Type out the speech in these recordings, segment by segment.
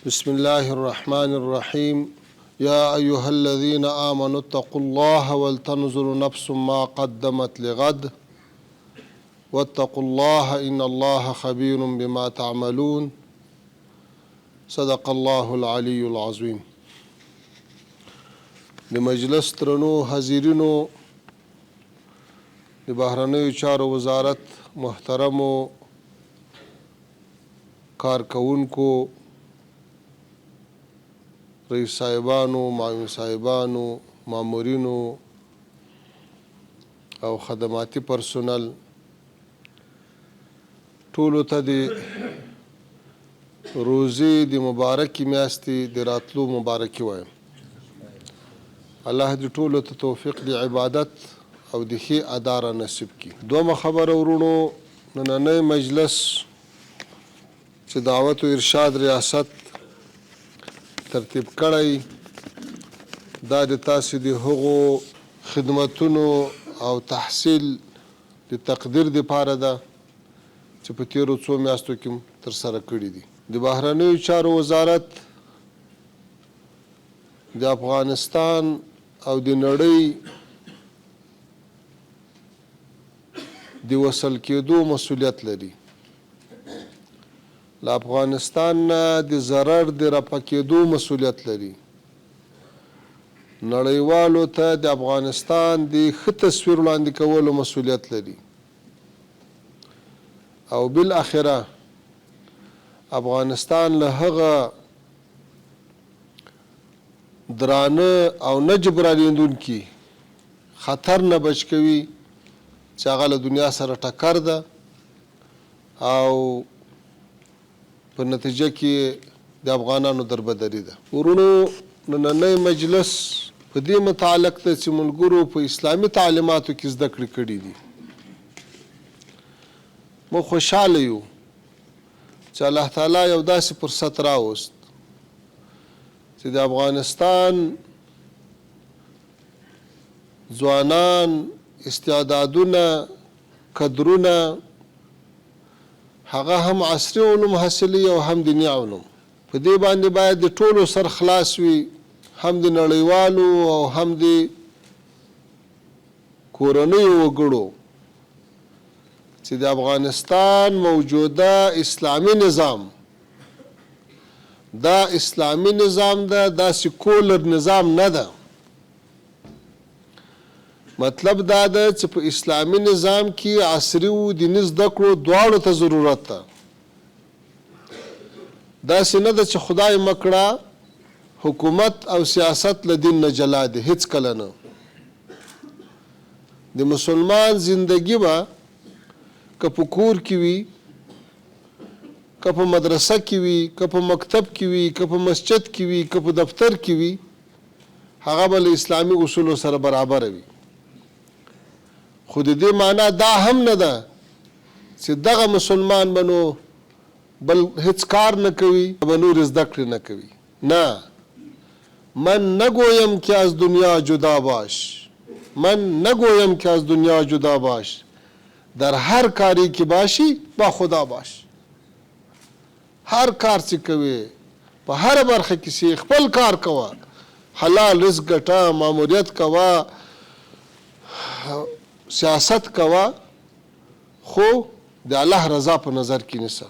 بسم الله الرحمن الرحيم يا أيها الذين آمنوا اتقوا الله ولتنظر نفس ما قدمت لغد واتقوا الله إن الله خبير بما تعملون صدق الله العلي العظيم. د مجلس ترنو حاضرینو، د بهرنیو چارو وزارت محترمو کارکونکو، رئیس صاحبانو، معاون صاحبانو، مامورینو او خدماتي پرسونل، ټولو ته د روزي د مبارکې میاشتې د راتلو مبارکي وایم. الله دې ټولو ته توفیق د عبادت او د ښې ادا را نصیب کړي. دویمه خبره ورونو، نننی مجلس چې دعوت و ارشاد ریاست ترتیب کړی، دا د تاسې د هغو خدمتونو او تحصیل د تقدیر دپاره ده چې په تیرو څو میاشتو کې ترسره کړي دي. د بهرنیو چارو وزارت د افغانستان او د نړۍ د وصل کېدو مسؤلیت لري. له افغانستان نه د ضرر د رفع کېدو مسؤلیت لري. نړیوالو ته د افغانستان د ښه تصویر وړاندې کولو مسؤلیت لري. او بالاخره افغانستان له هغه درانه او نه جبرانېدونکي خطر نه بچ کوي چې هغه له دنیا سره ټکر ده او په نتیجه کې د افغانانو دربدري ده. ورونو، نننی مجلس په دې متعلق ده چې ملګرو په اسلامي تعلیماتو کې زده کړې کړي دي. موږ خوشحاله یو چې الله تعالی یو داسې فرصت راوست چې د افغانستان ځوانان، استعدادونه، کدرونه، هغه هم عصري علوم حاصلي او هم دیني علوم، په دې باندې باید د ټولو سر خلاص وي، هم د نړیوالو او هم د کورنیو وګړو، چې د افغانستان موجوده اسلامي نظام دا اسلامي نظام ده، دا سیکولر نظام نه ده. مطلب دا ده چې په اسلامي نظام کې عصري و دیني زده کړو دواړو ته ضرورت ده. داسې نه ده چې خدای مکړه حکومت او سیاست له دین نه جلا دی، هیڅ کله نه. د مسلمان زندگی به که په کور کې وي، که په مدرسه کې وي، که په مکتب کې وي، که په مسجد کې وي، که په دفتر کې وي، هغه به له اسلامي اصولو سره برابره وي. خو د دې معنا دا هم نه ده چې دغه مسلمان به نو بل هیڅ کار نه کوي، به نور زده کړې نه کوي. نه، من نگویم که از دنیا جدا باش، من نگویم که از دنیا جدا باش، در هر کاری که باشی با خدا باش. هر کار چې کوي، په هر برخه کې چې خپل کار کوه، حلال رزق ګټه، ماموریت کوه، سیاست کوه، خو د الله رضا په نظر کې نیسه.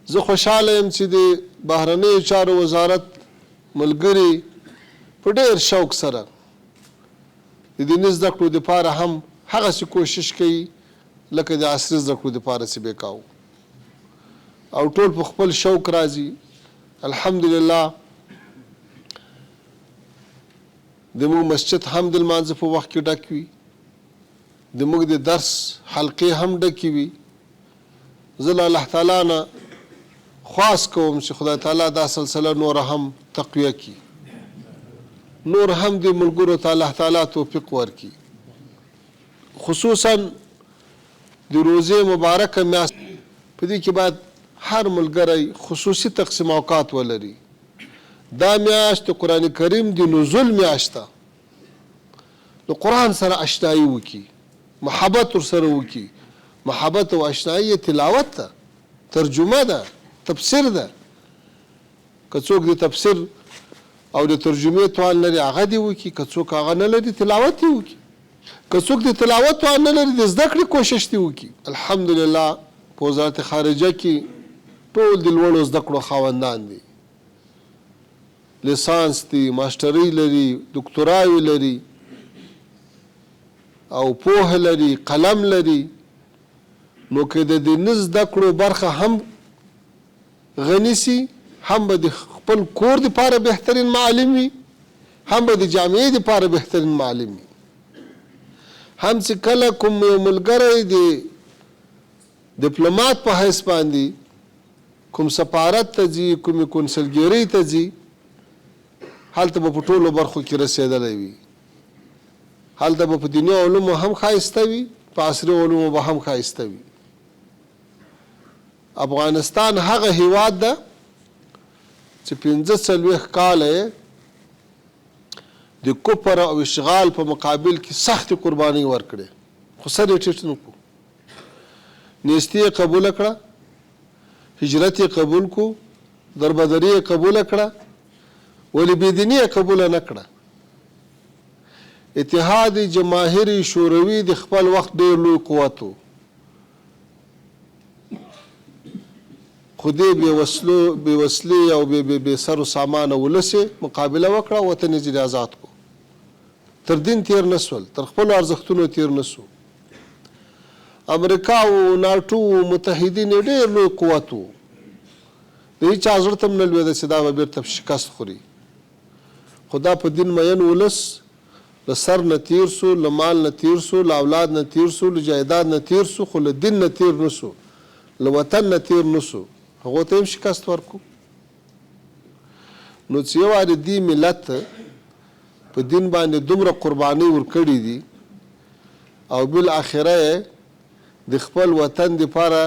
زه خوشحاله یم چې د بهرنیو چارو وزارت ملګري په ډېر شوق سره د دیني زده کړو دپاره هم هغسې کوشش کوي لکه د عصري زده کړو دپاره چې به کوو، او ټول په خپل شوق راځي. الحمدلله زموږ مسجد هم د لمانځه په وخت کې ډک وي، زموږ د درس حلقې هم ډکې وي. زه له الله تعالی نه خواست کوم چې خدای تعالی دا سلسله نور هم تقویه کړي، نور هم د ملګرو ته الله تعالی توفیق ورکړي. خصوصا د روزې مبارکه میاشت په دې کې باید هر ملګری خصوصي تقسیم اوقات ولري. دا میاشت د قرآن کریم د نزول میاشت ده. د قرآن سره اشنایي وکړي، محبت ورسره وکړي. محبت او اشنایي تلاوت ده، ترجمه ده، تفسیر ده، که څوک د تفسیر او د ترجمې توان لري هغه دې وکړي، که څوک هغه نه لري تلاوت دې وکړي، که څوک د تلاوت توان نه لري د زده کړې کوشش دې وکړي. الحمدلله په وزارت خارجه کې ټول د لوړو زده کړو خاوندان دي، لیسانس دي، ماسټرۍ لري، دکتراوې لري او پوهه لري، قلم لري. نو که د دې زده کړو برخه هم غني سي، هم به د خپل کور دپاره بهترین معلم وي، هم به د جامعې دپاره بهترین معلم وي. هم چې کله کوم یو ملګری د ډیپلومات په حیث باندې کوم سفارت ته ځي، کومې کنسلګیرۍ ته ځي، هلته به په ټولو برخو کې رسېدلی وي. هلته به په دیني علومو هم ښایسته وي، په عصري علومو به هم ښایسته وي. افغانستان هغه هیواد ده چې 45 کاله د کفر او اشغال په مقابل کې سختې قربانۍ ورکړې، خو سر یې ټیټ نه کړو. نیستي یې قبوله کړه، هجرت یې قبول کړو، دربدري یې قبوله کړه، ولې بېدیني یې قبوله نه کړه. اتحاد جماهیر شوروي د خپل وخت ډېر لوی قوت و، خو دې بې وسلې او بې سر و سامانه ولس یې مقابله وکړه، وطن یې ځینې آزاد کړو. تر دین تېر نه سول، تر خپلو ارزښتونو تېر نه سو. امریکا او ناټو متحدین یې ډېر لوی قوت و، د هېچا زړه ته هم نه لوېده چې دا به بېرته شکست خوري. خو دا په دین مین ولس له سر نه تېر سو، له مال نه تېر سو، له اولاد نه تېر سو، له جایداد نه تېر سو، خو له دین نه تېر نه سو، له وطن نه تېر نه سو. هغو ته هم شکست ورکړو. نو چې یو وارې دې ملت په دین باندې دومره قربانۍ ورکړي دي او بالاخره یې د خپل وطن دپاره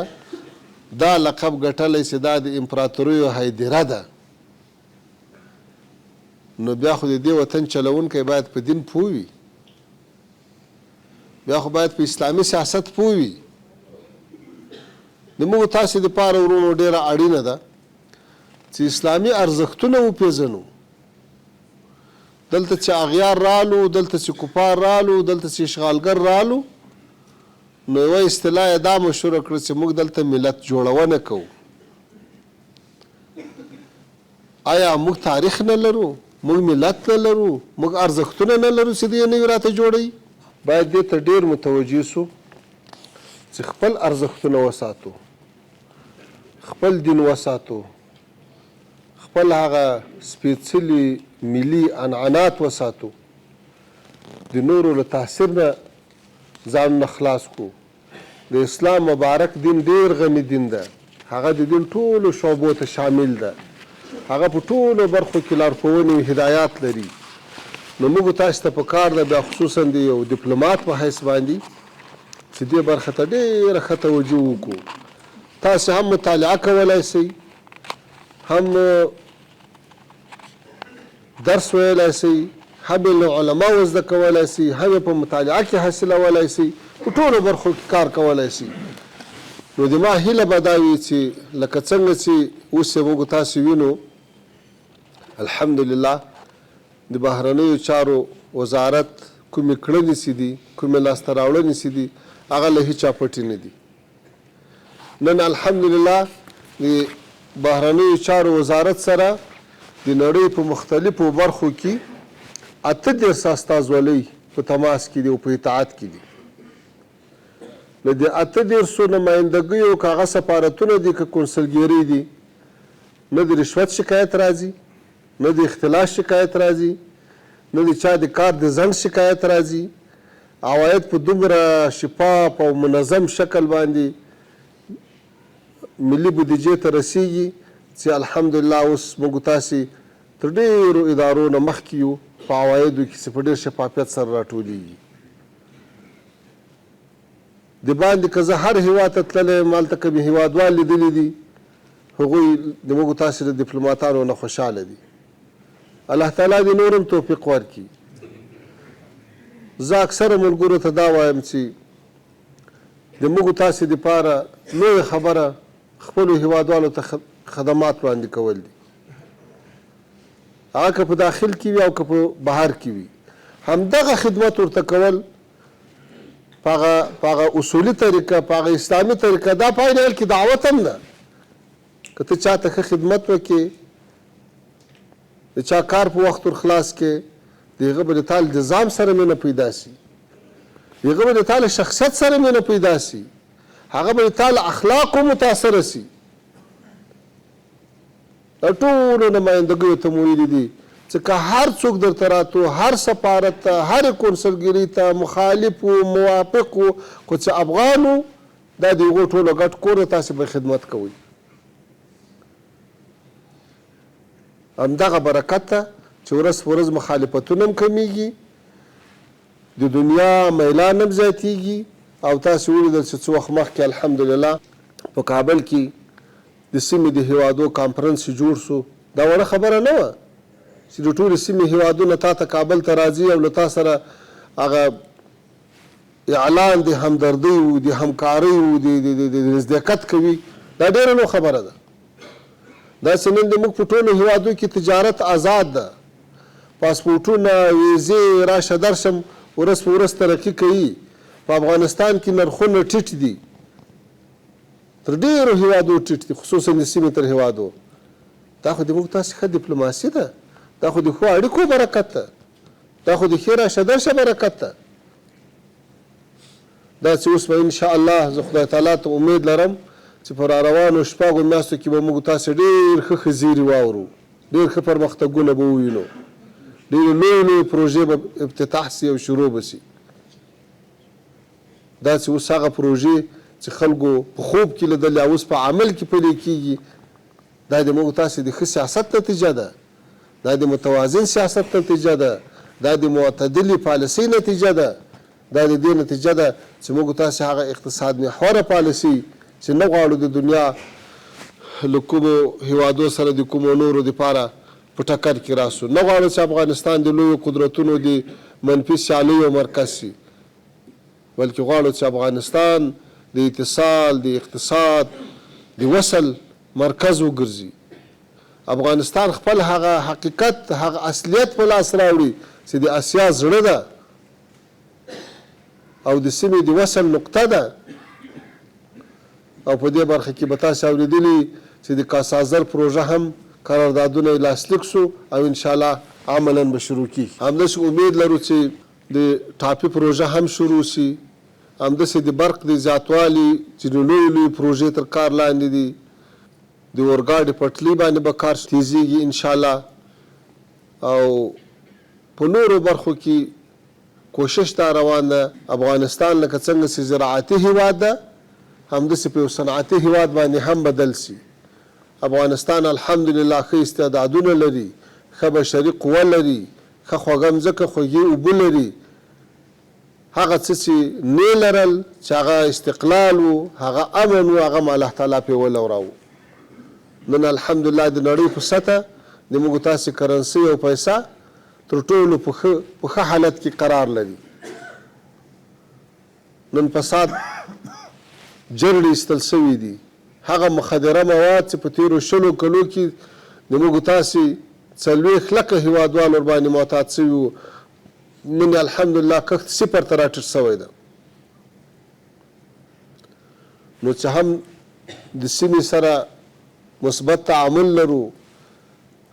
دا لقب ګټلی چې دا د امپراتوریو هیدره ده، نو بیا خو د دې وطن چلونکی باید په دین پوه وي، بیا خو باید په اسلامي سیاست پوه وي. د موږ تاسې دپاره ورونو ډېره اړینه ده چې اسلامي ارزښتونه وپېژنو. دلته چې اغیار رالو، دلته چې کفار رالو، دلته چې اشغالګر رالو، نو یوه اصطلاح یې دا مشهوره کړه چې موږ دلته ملت جوړونه کوو. آیا موږ تاریخ نه لرو؟ موږ ملت نه لرو؟ موږ ارزښتونه نه لرو چې دې نوي راته جوړوي؟ باید دې ته ډېر متوجه سو چې خپل ارزښتونه وساتو، خپل دین وساتو، خپل هغه سپېڅلي ملي عنعنات وساتو، د نورو له تاثیر نه ځانونه خلاص کړو. د اسلام مبارک دین ډېر غني دین ده، هغه د دین ټولو شعبو ته شامل ده، هغه په ټولو برخو کې لارښوونې او هدایات لري. نو موږ تاسو ته پکار ده بیا خصوصا د یو ډیپلومات په حیث باندې چې دې برخه ته ډېره ښه توجه وکړو. تاسې هم مطالعه کولی شئ، هم درس ویلی شئ، هم له علماو زده کولی شئ، هم په مطالعه کې حاصلولی شئ، په ټولو برخو کې کار کولی شئ. نو د ما هیله به دا وي چې لکه څنګه چې اوس یې موږ تاسې وینو، الحمدلله د بهرنیو چارو وزارت کومې کړنې چې دي، کومې لاسته راوړنې چې دي، هغه له هیچا پټې نه دي. نن الحمدلله د بهرنیو چارو وزارت سره د نړۍ په مختلفو برخو کې 38 استازولۍ په تماس کې دي او په اطاعت کې دي. نو د 38 نمایندګیو که هغه سفارتونه دي که کنسلګیرۍ دي، نه د رشوت شکایت راځي، نه د اختلاس شکایت راځي، نه د چا د کار د ځنډ شکایت راځي. عواید په دومره شفاف او منظم شکل باندې ملي بودیجې ته رسیږي چې الحمدلله اوس موږ تاسې تر ډېرو ادارو نه مخکې یو په عوایدو کې چې په ډېر شفافیت سره راټولېږي. د باندې که زه هر هېواد ته تللی یم، هلته که مې هېوادوال لیدلي دي، هغوی د موږ تاسې د ډیپلوماتانو نه خوشحاله دي. الله تعالی دې نور هم توفیق ورکړي. زه اکثره ملګرو ته دا وایم چې د موږ تاسې دپاره لویه خبره خپلو هېوادوالو ته خدمات وړاندې کول دي. هغه که په داخل کې وي او که په بهر کې وي همدغه خدمت ورته کول په هغه اصولي طریقه په هغه اسلامي طریقه دا په عین حال کې دعوت هم ده که ته چاته ښه خدمت وکړې د چا کار په وخت ور خلاص کې د هغه به د تا له نظام سره مینه پیدا سي د هغه به د تا له شخصیت سره مینه پیدا سي هغه به د تا له اخلاقو متاثره سي دا ټولو نمایندګیو ته مو ویلي دي چې که هر څوک درته راتو هر سفارت ته هرې کونسلګرۍ ته مخالف و موافق و خو چې افغان و دا د هغو ټولو ګډ کور دی تاسې به خدمت کوئ همدغه برکت ته چې ورځ په ورځ مخالفتونه هم کمیږي د دنیا میلان هم زیاتیږي او تاسې ولیدل چې څه وخت مخکې الحمدلله په کابل کې د سیمې د هیوادو کانفرنس جوړ سو دا وړه خبره نه وه چې د ټولې سیمې هیوادونه تا ته کابل ته راځي او له تا سره هغه اعلان د همدردۍ و د همکارۍ و د نزدېکت کوي دا ډېره لویه خبره ده داسې نن د موږ په ټولو هیوادو کې تجارت آزاد ده پاسپورټونه ویزې راشه درشم ورځ په ورځ ترقي کوي په افغانستان کې نرخونه ټیټ دي تر ډېرو هیوادو ټیټ دي خصوصا د سیمې تر هیوادو دا خو د موږ تاسې ښه ډیپلوماسي ده دا خو د ښو اړیکو برکت ده دا خو د ښې راشه درشه برکت ده دا چې اوس به انشاءالله زه خدای تعالی ته امید لرم چې په راروانو شپږو میاشتو کې به موږ تاسې ډېر ښه ښه زیري واورو ډېر ښه پرمختګونه به ووینو ډېرې لویې لویې پروژې به افتتاح سي او شروع به سي دا چې اوس هغه پروژې چې خلکو په خوب کې لیدلې او اوس په عمل کې پلي کېږي دا د موږ تاسې د ښه سیاست نتیجه ده دا د متوازن سیاست نتیجه ده دا د معتدلې پالیسۍ نتیجه ده دا د دې نتیجه ده چې موږ تاسې هغه اقتصاد محوره پالیسۍ چې نه غواړو د دنیا له کومو هیوادو سره د کومو نورو دپاره په ټکر کې راسو نه غواړو چې افغانستان د لویو قدرتونو د منفي سیالیو مرکز سي بلکې غواړو چې افغانستان د اتصال د اقتصاد د وصل مرکز وګرځي افغانستان خپل هغه حقیقت هغه اصلیت په لاس راوړي چې د اسیا زړه ده او د سیمې د وصل نقطه ده او په دې برخه کې به تاسې اورېدلي چې د کاسازر پروژه هم قراردادونه یې لاسلیک سو او انشاءالله عملا به شروع کیږي همداسې امید لرو چې د ټاپي پروژه هم شروع سي همداسې د برق د زیاتوالي چې د لویو لویو پروژې تر کار لاندې دي د اورګاډي پټلۍ باندې به کار تیزیږي انشاءالله او په نورو برخو کې کوشش دا روان ده افغانستان لکه څنګه چې زراعتي هیواد ده همداسې په یو صنعتي هیواد باندې هم بدل سي افغانستان الحمدلله ښه استعدادونه لري ښه بشري قوه لري ښه خوږه مځکه خوږې اوبه لري هغه څه چې نه لرل چې هغه استقلال و هغه امن و هغه الله تعالی پې ولوراو نن الحمدلله د نړۍ په سطحه د موږ تاسې کرنسي او پیسه تر ټولو په ښه حالت کې قرار لري نن فساد جرړې ایستل سوي دي هغه مخدره مواد چې په تېرو 20 کلو کې د موږ تاسې 40 لکه هیوادوال ورباندې معتاد سوي وو نن الحمدلله کښت 0 ته راټیټ سوی ده نو چې هم د سیمې سره مثبت تعامل لرو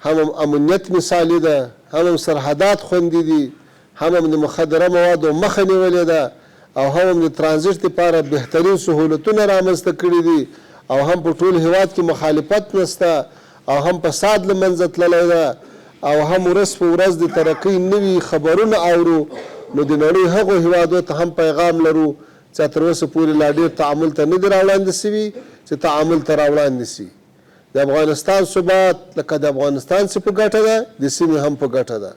هم امنیت مثالي ده هم سرحدات خوندي دي هم د مخدره موادو مخه نیولې ده او هم د ترانزیت لپاره بهترین سهولتونه رامنځته کړي دي او هم په ټول هیواد کې مخالفت نشته او هم فساد له منځه تللی ده او هم ورځ په ورځ د ترقۍ نوي خبرونه اورو نو د نړۍ هغو هیوادو ته هم پیغام لرو چې تر اوسه پورې لا ډېر تعامل ته نه دي راوړاندې سوي چې تعامل ته راوړاندې سي د افغانستان ثبات لکه د افغانستان څه په ګټه ده د سیمې هم په ګټه ده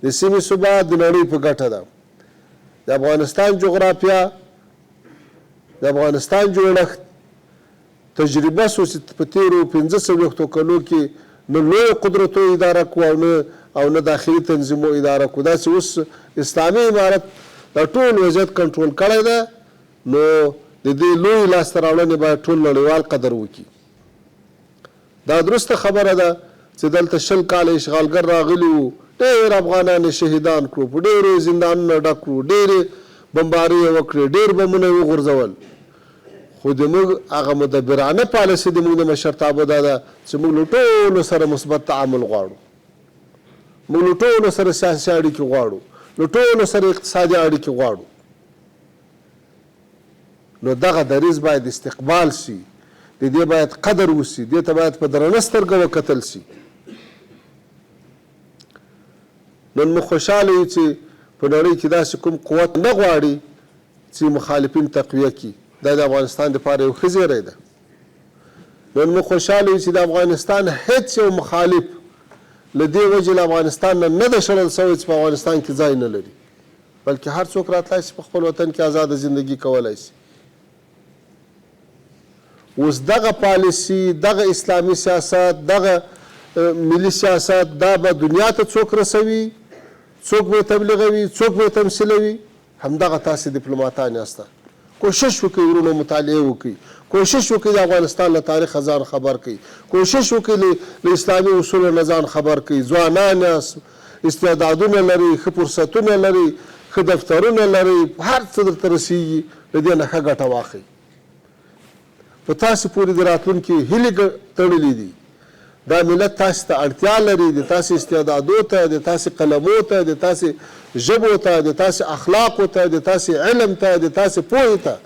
د سیمې ثبات د نړۍ په ګټه ده د افغانستان جغرافیه د افغانستان جوړښت تجربه سو چې په تېرو 15 کلو کې نه لویو قدرتو اداره کو او نه داخلي تنظیمو اداره کو داسې اوس اسلامي امارت دا ټول وضعیت کنټرول کړی ده نو د دې لوی لاسته راوړنې باید ټول نړیوال قدر وکړي دا درسته خبره ده چې دلته 20 کاله اشغالګر راغلي وو، ډېر افغانان یې شهیدان کړو، په ډېرو زندانونه ډک کړو، ډېرې بمبارۍ یې وکړې، ډېر بمونه یې وغورځول. خو زموږ هغه مدبرانه پالیسي زموږ د مشرتابه دا ده چې موږ له ټولو سره مثبت تعامل غواړو، موږ له ټولو سره سیاسي اړیکې غواړو، له ټولو سره اقتصادي اړیکې غواړو. نو دغه دریځ باید استقبال شي، د دې باید قدر وشي، دې ته باید په درنه سترګه وکتل شي. نن موږ خوشحاله یو چې په نړۍ کې داسې کوم قوت نه غواړي چې مخالفین تقویه کړي. دا د افغانستان دپاره یو ښه زیری ده. نن موږ خوشحاله یو چې د افغانستان هیڅ یو مخالف له دې وجې له افغانستان نه ده شړل سوی چې په افغانستان کې ځای نه لري، بلکې هر څوک راتلی شي په خپل وطن کې آزاده زندگی کولی شي. اوس دغه پالیسي، دغه اسلامي سیاست، دغه ملي سیاست دا به دنیا ته څوک رسوي، څوک به تبلیغوي، څوک به تمثیلوي؟ همدغه تاسې ډیپلوماتان یاست. کوشش وکړئ ورونو مطالعه وکړئ، کوشش وکړئ د افغانستان له تاریخه ځان خبر کړئ، کوشش وکړئ له اسلامي اصولو نه ځان خبر کړئ. ځوانان یاست، استعدادونه لرئ، ښه فرصتونه لرئ، ښه دفترونه لرئ، هر څه درته رسیږي، له دې نه ښه ګټه واخلئ. په تاسې پورې د راتلونکي هیلې تړلې دي. دا ملت تاسې ته اړتیا لري، د تاسې استعدادو ته، د تاسې قلمو ته، د تاسې ژبو ته، د تاسې اخلاقو ته، د تاسې علم ته، د تاسې پوهې ته.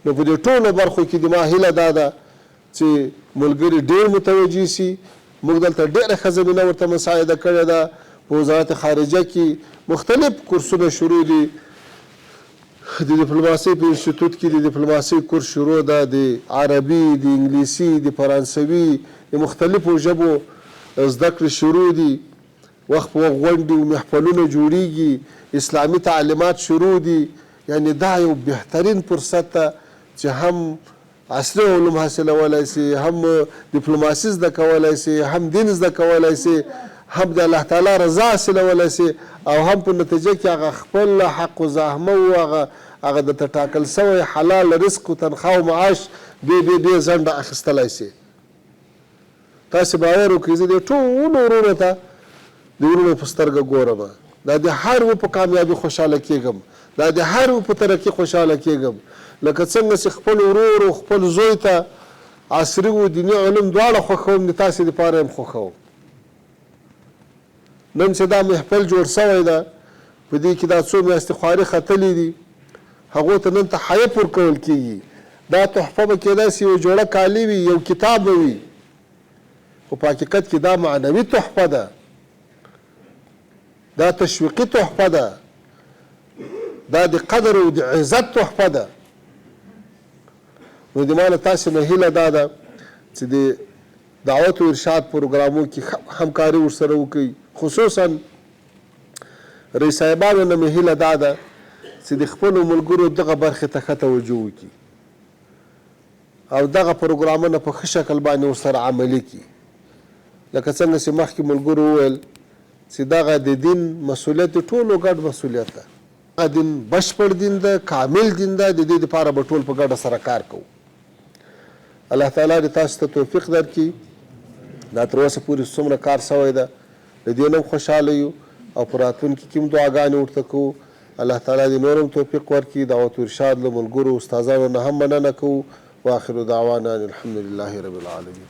نو په دې ټولو برخو کې د ما هیله دا ده چې ملګري ډېر متوجه سي. موږ دلته ډېره ښه زمینه ورته مساعده کړې ده. په وزارت خارجه کې مختلف کورسونه شروع دي. د ډیپلوماسۍ په انسټیټوټ کې د ډیپلوماسۍ کورس شروع ده، د عربي، د انګلیسي، د فرانسوي، د مختلفو ژبو زده کړې شروع دي. وخت په وخت غونډې او محفلونه جوړیږي، اسلامي تعلیمات شروع دي. یعنې دا یو بهترین فرصت ده چې هم عصري علوم حاصلولی سي، هم ډیپلوماسي زده کولی سي، هم دین زده کولی سي، هم د الله تعالی رضا حاصلولی سي، او هم په نتیجه کې هغه خپل حق و زحمه و هغه درته ټاکل سوی حلال رزق و تنخواه و معاش دې ځنډه اخیستلی سي. تاسې باور وکړئ زه دې ټولو ورونو ته د ورونو په سترګه ګورم. دا د هر و په کامیابي خوشحاله کېږم، دا د هر و په ترقي خوشحاله کېږم. لکه څنګه چې خپل ورور او خپل زوی ته عصري و دیني علوم دواړه خوښوم، د تاسې دپاره هم خوښوم. نن چې دا محفل جوړ سوی ده، په دې کې دا څو میاشتې خواري ختلي دي، هغو ته نن تحایف ورکول کېږي. دا تحفه به کېدای شي یو جوړه کالي وي، یو کتاب به وي، خو په حقیقت کې دا معنوي تحفه ده، دا تشویقي تحفه ده، دا د قدر او د عزت تحفه ده. نو د ما له تاسې نه هیله دا ده چې د دعوت او ارشاد پروګرامو کې همکاري ورسره وکړئ. خصوصا رئیس صاحبانو نه مې هیله دا ده چې د خپلو ملګرو دغه برخې ته ښه توجه وکړي او دغه پروګرامونه په ښه شکل باندې ورسره عملي کړي. لکه څنګه چې مخکې ملګرو وویل چې دغه د دین مسؤلیت د ټولو ګډ مسؤلیت ده. دغه دین بشپړ دین ده، کامل دین ده، د دې دپاره به ټول په ګډه سره کار کوو. الله تعالی دې تاسو ته توفیق درکړي. دا تر اوسه پورې څومره کار سوی ده د دې نه هم خوشحاله یو او په راتلونکي کې هم دعاګانې ورته کوو. الله تعالی دې نور هم توفیق ورکړي. دعوت ارشاد له ملګرو استادانو نه هم مننه کوو. واخر دعوانا الحمد لله رب العالمین.